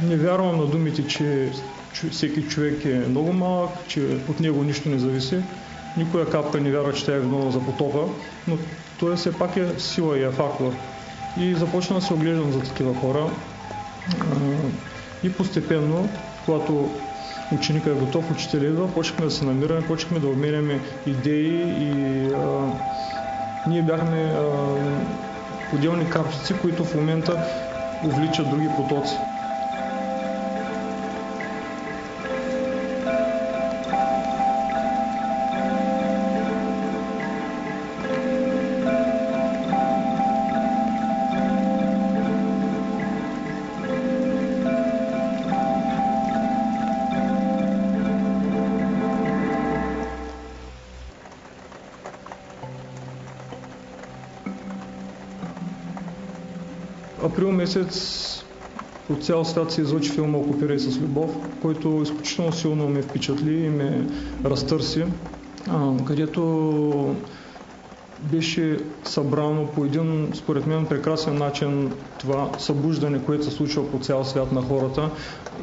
Не вярвам на думите, че всеки човек е много малък, че от него нищо не зависи. Никоя капка не вярва, че тя е виновна за потопа, но той все пак е сила и е фактор. И започна да се оглеждам за такива хора. И постепенно, когато ученика е готов, учителя идва, почнахме да се намираме, почнахме да обменяме идеи и ние бяхме отделни капчици, които в момента увличат други потоци. Април месец от цял свят се излъчи филма "Окупирай с любов", който изключително силно ме впечатли и ме разтърси, където беше събрано по един, според мен, прекрасен начин това събуждане, което се случва по цял свят на хората.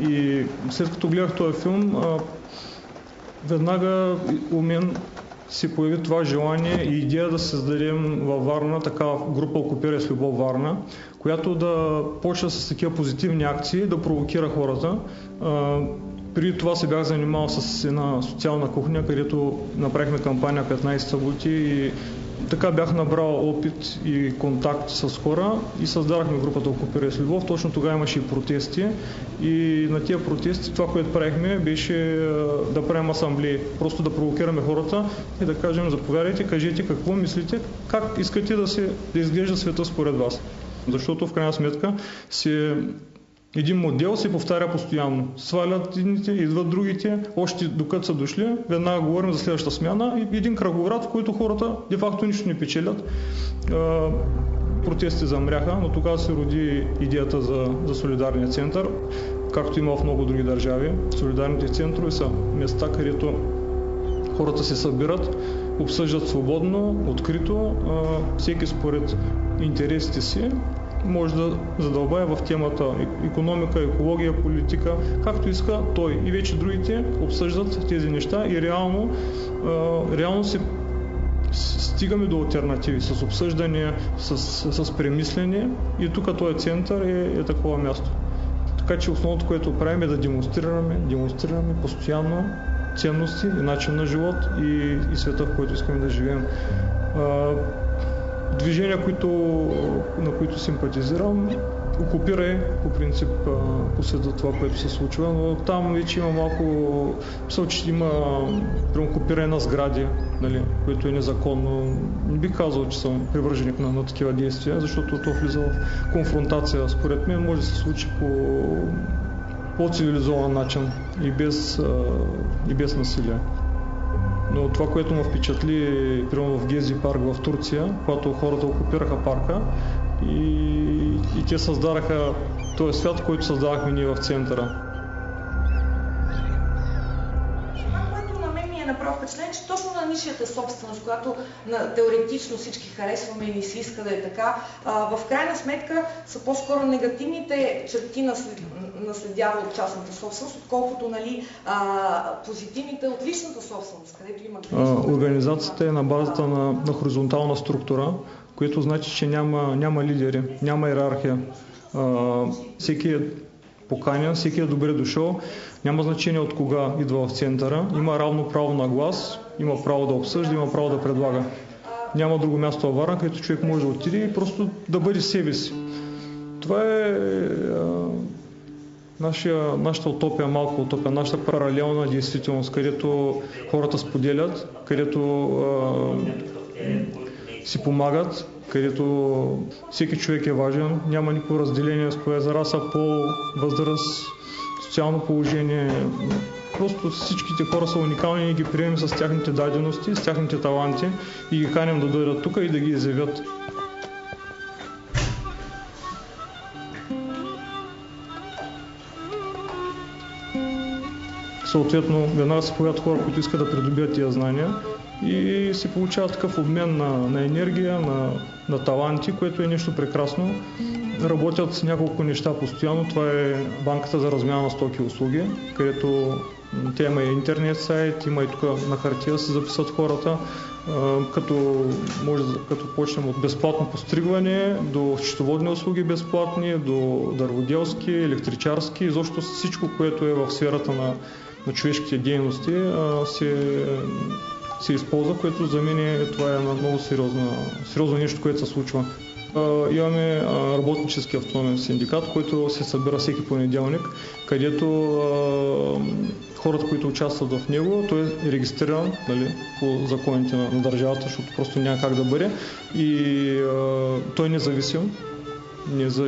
И след като гледах този филм, веднага у мен се появи това желание и идея да създадем във Варна такава група "Окупирай с любов Варна", която да почва с такива позитивни акции, да провокира хората. Преди това се бях занимавал с една социална кухня, където направихме кампания 15 съботи и така бях набрал опит и контакт с хора и създадахме групата "Окупирай с любов". Точно тогава имаше и протести и на тия протести това, което правихме, беше да правим асамблеи, просто да провокираме хората и да кажем: заповядайте, кажете какво мислите, как искате да изглежда света според вас. Защото в крайна сметка един модел се повтаря постоянно. Свалят едните, идват другите, още докато са дошли, веднага говорим за следващата смяна и един кръговрат, в който хората де-факто нищо не печелят. Протести замряха, но тогава се роди идеята за солидарния център, както има в много други държави. Солидарните центрове са места, където хората се събират, обсъждат свободно, открито, всеки според интересите си може да задълбая в темата икономика, екология, политика, както иска той. И вече другите обсъждат тези неща и реално се стигаме до алтернативи с обсъждане, с премислене и тук този център е такова място. Така че основното, което правим, е да демонстрираме постоянно ценности и начин на живот и света, в който искаме да живеем. Движения, на които симпатизирам, "Окупирай" по принцип последва това, което се случва, но там вече има малко, мисля, че има окупиране на сгради, нали, което е незаконно. Не бих казал, че съм привърженик на такива действия, защото то влиза в конфронтация. Според мен може да се случи по цивилизован начин и без насилие. Но това, което ме впечатли, примерно в Гези парк в Турция, когато хората окупираха парка и те създадаха този свят, който създавахме ние в центъра. Това, което на мен ми е направо впечатление, че точно на нишията собственост, която теоретично всички харесваме и ни се иска да е така, в крайна сметка са по-скоро негативните черти наследява от частната собственост, отколкото позитивните от личната собственост, където има Организацията е на базата на хоризонтална структура, което значи, че няма лидери, няма иерархия. Всеки е поканен, всеки е добре дошъл, няма значение от кога идва в центъра, има равно право на глас, има право да обсъжда, има право да предлага. Няма друго място във Варна, където човек може да отиде и просто да бъде себе си. Това е нашата утопия, малка утопия, нашата паралелна действителност, където хората споделят, където си помагат, където всеки човек е важен, няма никакво разделение с коя за раса, пол, възраст, социално положение. Просто всичките хора са уникални и ги приемем с тяхните дадености, с тяхните таланти и ги каним да дойдат тук и да ги изявят. Съответно, веднага се появят хора, които искат да придобият тия знания и се получава такъв обмен на енергия, на таланти, което е нещо прекрасно. Работят няколко неща постоянно. Това е банката за размяна на стоки и услуги, където тя има и интернет сайт, има и тук на хартия се записват хората, като почнем от безплатно постригване, до счетоводни услуги безплатни, до дърводелски, електричарски, изобщо всичко, което е в сферата на човешките дейности се използва, което за мен това е много сериозно нещо, което се случва. Имаме работнически автономен синдикат, който се събира всеки понеделник, където хората, които участват в него, той е регистриран, нали, по законите на държавата, защото просто няма как да бъде, и той е независим.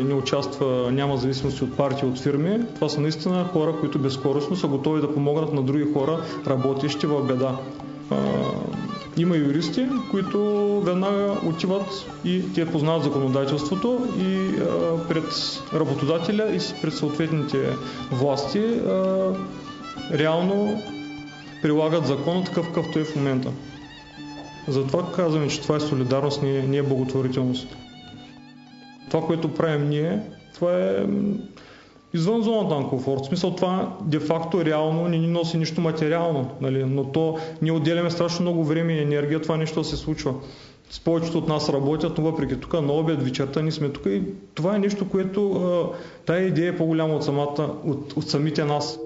Не участва, няма зависимости от партии, от фирми. Това са наистина хора, които безкористно са готови да помогнат на други хора, работещи в беда. Има юристи, които веднага отиват и те познават законодателството и пред работодателя и пред съответните власти реално прилагат закона такъв, какъвто е в момента. Затова казваме, че това е солидарност, не е благотворителност. Това, което правим ние, това е извън зоната на комфорт. В смисъл това де-факто реално не ни носи нищо материално, нали? Но ние отделяме страшно много време и енергия, това нещо се случва. С повечето от нас работят, но въпреки тук на обед, вечерта ние сме тук и това е нещо, което тая идея е по-голяма от самите нас.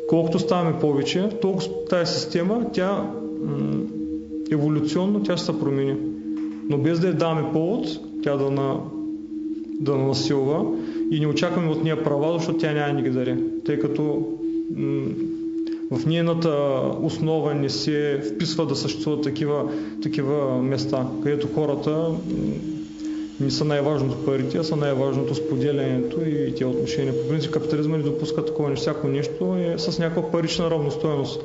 Колкото ставаме повече, толкова тази система, тя еволюционно тя ще се промени. Но без да я даваме повод, тя да насилва и не очакваме от нея права, защото тя няма ни ги даде. Тъй като в нейната основа не се вписва да съществуват такива места, където хората не са най-важното парите, а са най-важното споделянето и тези отношения. По принцип капитализма не допуска такова нещо. Всяко нещо е с някаква парична равностойност.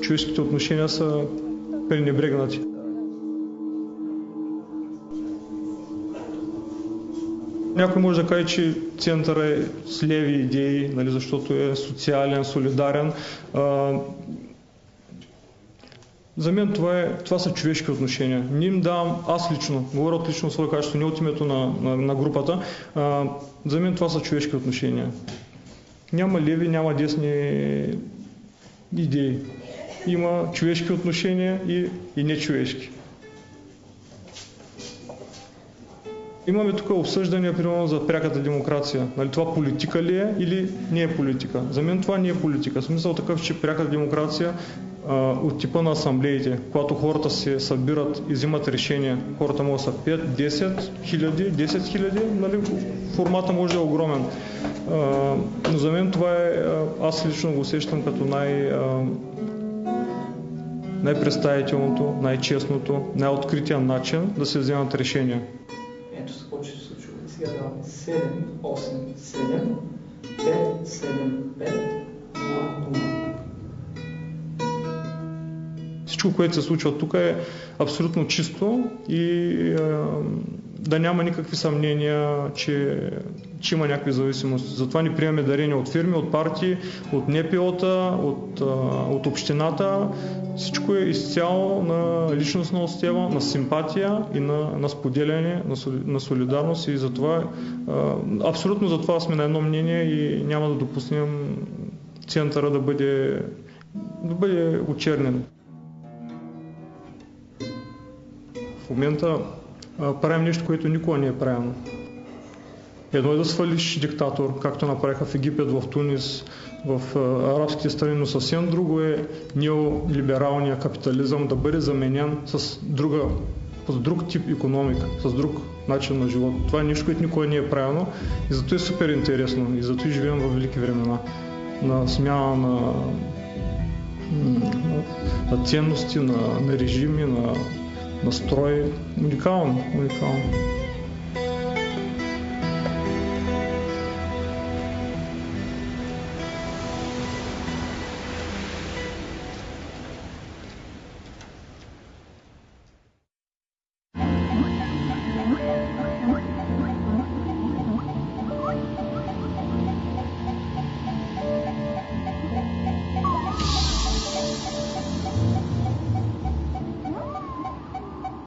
Човешките отношения са пренебрегнати. Някой може да каже, че центъра е с леви идеи, нали, защото е социален, солидарен. За мен това са човешки отношения. Не им давам, аз лично, говоря от лично свое качество, не от името на групата, за мен това са човешки отношения. Няма леви, няма десни идеи. Има човешки отношения и нечовешки. Имаме тук обсъждания, примерно, за пряката демокрация. Нали, това политика ли е или не е политика? За мен това не е политика. Смисъл такъв, че пряката демокрация от типа на асамблеите, когато хората се събират и взимат решения, хората могат да са 5, 10 хиляди, 10 хиляди, нали, формата може да е огромен. Но за мен това е, аз лично го усещам като най-представителното, най-честното, най-открития начин да се вземат решения. Ето с какво ще се случва. Сега даваме 7, 8, 7, 5, 7, 5, 0, 0. Всичко, което се случва тук е абсолютно чисто и да няма никакви съмнения, че има някакви зависимости. Затова ни приемаме дарения от фирми, от партии, от НПО-та, от общината. Всичко е изцяло на личностна основа, на симпатия и на споделяне, на солидарност и затова, абсолютно за това сме на едно мнение и няма да допуснем центъра да бъде очернен. В момента правим нещо, което никога не е правено. Едно е да свалиш диктатор, както направиха в Египет, в Тунис, в арабските страни, но съвсем друго е неолибералния капитализъм да бъде заменен с друг тип икономика, с друг начин на живот. Това е нещо, което никога не е правено и зато е супер интересно и зато и живеем в велики времена на смяна на ценности, на режими, на настрой. Уникално.